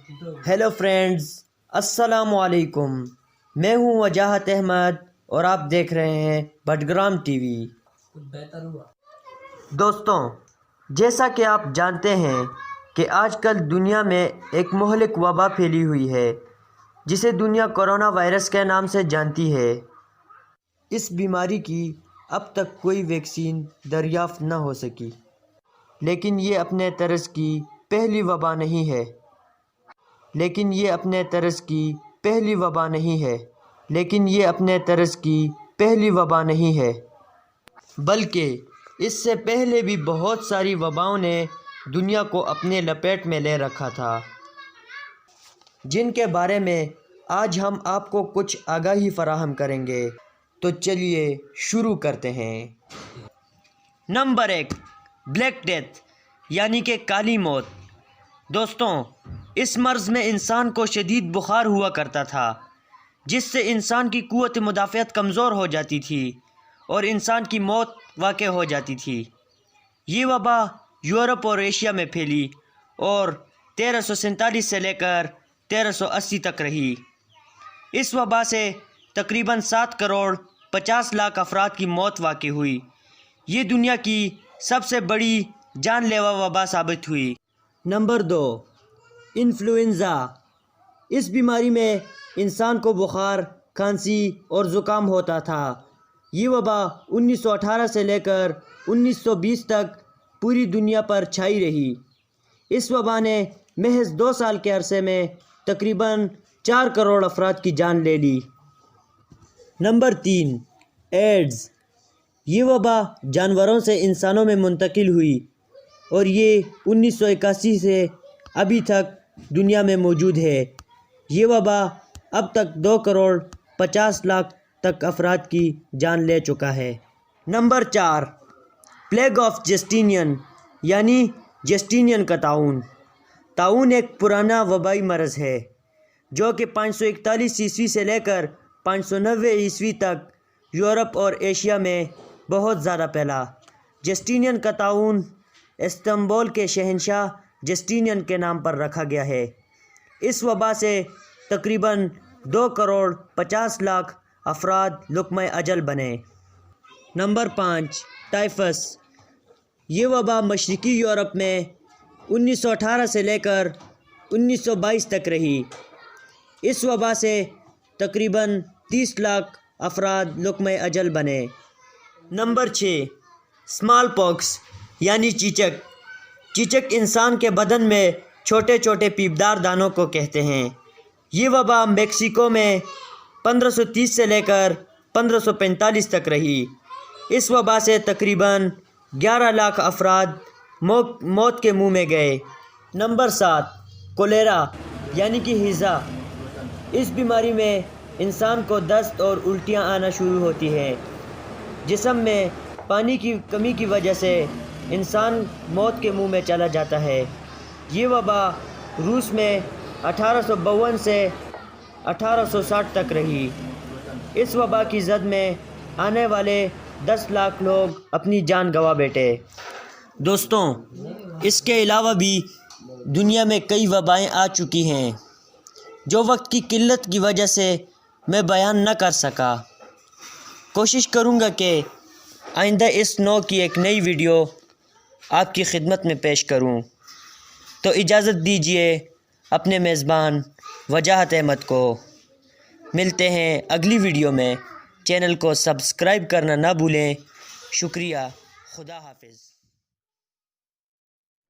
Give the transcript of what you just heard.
Hello friends, السلام علیکم۔ میں ہوں وجاہت احمد اور آپ دیکھ رہے ہیں بٹگرام ٹی وی۔ دوستوں، جیسا کہ آپ جانتے ہیں کہ آج کل دنیا میں ایک مہلک وبا پھیلی ہوئی ہے جسے دنیا کرونا وائرس کے نام سے جانتی ہے۔ اس بیماری کی اب تک کوئی ویکسین دریافت نہ ہو سکی، لیکن یہ اپنے طرز کی پہلی وبا نہیں ہے بلکہ اس سے پہلے بھی بہت ساری وباؤں نے دنیا کو اپنے لپیٹ میں لے رکھا تھا، جن کے بارے میں آج ہم آپ کو کچھ آگاہی فراہم کریں گے۔ تو چلیے شروع کرتے ہیں۔ نمبر 1، بلیک ڈیتھ یعنی کہ کالی موت۔ دوستوں، اس مرض میں انسان کو شدید بخار ہوا کرتا تھا، جس سے انسان کی قوت مدافعت کمزور ہو جاتی تھی اور انسان کی موت واقع ہو جاتی تھی۔ یہ وبا یورپ اور ایشیا میں پھیلی اور 1347 سے لے کر 1380 تک رہی۔ اس وبا سے تقریباً 7 کروڑ 50 لاکھ افراد کی موت واقع ہوئی۔ یہ دنیا کی سب سے بڑی جان لیوا وبا ثابت ہوئی۔ Number 2، influenza. اس بیماری میں انسان کو بخار، کھانسی اور زکام ہوتا تھا۔ یہ وبا 1918 سے لے کر 1920 تک پوری دنیا پر چھائی رہی۔ اس وبا نے محض 2 سال کے عرصے میں تقریباً 4 کروڑ افراد کی جان لے لی۔ Number 3، AIDS. یہ وبا جانوروں سے انسانوں میں منتقل ہوئی اور یہ 1981 سے ابھی تک دنیا میں موجود ہے۔ یہ وبا اب تک 2 کروڑ 50 لاکھ تک افراد کی جان لے چکا ہے۔ نمبر 4، پلیگ آف جسٹینین یعنی جسٹینین کا طاعون۔ طاعون ایک پرانا وبائی مرض ہے جو کہ 541 عیسوی سے لے کر 590 عیسوی تک یورپ اور ایشیا میں بہت زیادہ پھیلا۔ جسٹینین کا طاعون استنبول کے شہنشاہ جسٹینین کے نام پر رکھا گیا ہے۔ اس وبا سے تقریباً 2 کروڑ 50 لاکھ افراد لقمہ اجل بنے۔ نمبر 5، ٹائفس۔ یہ وبا مشرقی یورپ میں 1918 سے لے کر 1922 تک رہی۔ اس وبا سے تقریباً 30 لاکھ افراد لقمہ اجل بنے۔ نمبر 6، اسمال پاکس یعنی چیچک۔ چیچک انسان کے بدن میں چھوٹے چھوٹے پیپدار دانوں کو کہتے ہیں۔ یہ وبا میکسیکو میں 1530 سے لے کر 1545 تک رہی۔ اس وبا سے تقریباً 11 لاکھ افراد موت کے منہ میں گئے۔ نمبر 7، کولیرا یعنی کہ ہیضہ۔ اس بیماری میں انسان کو دست اور الٹیاں آنا شروع ہوتی ہیں۔ جسم میں پانی کی کمی کی وجہ سے انسان موت کے منہ میں چلا جاتا ہے۔ یہ وبا روس میں 1852 سے 1860 تک رہی۔ اس وبا کی زد میں آنے والے 10 لاکھ لوگ اپنی جان گنوا بیٹھے۔ دوستوں، اس کے علاوہ بھی دنیا میں کئی وبائیں آ چکی ہیں جو وقت کی قلت کی وجہ سے میں بیان نہ کر سکا۔ کوشش کروں گا کہ آئندہ اس نوع کی ایک نئی ویڈیو آپ کی خدمت میں پیش کروں۔ تو اجازت دیجیے اپنے میزبان وجاہت احمد کو۔ ملتے ہیں اگلی ویڈیو میں۔ چینل کو سبسکرائب کرنا نہ بھولیں۔ شکریہ۔ خدا حافظ۔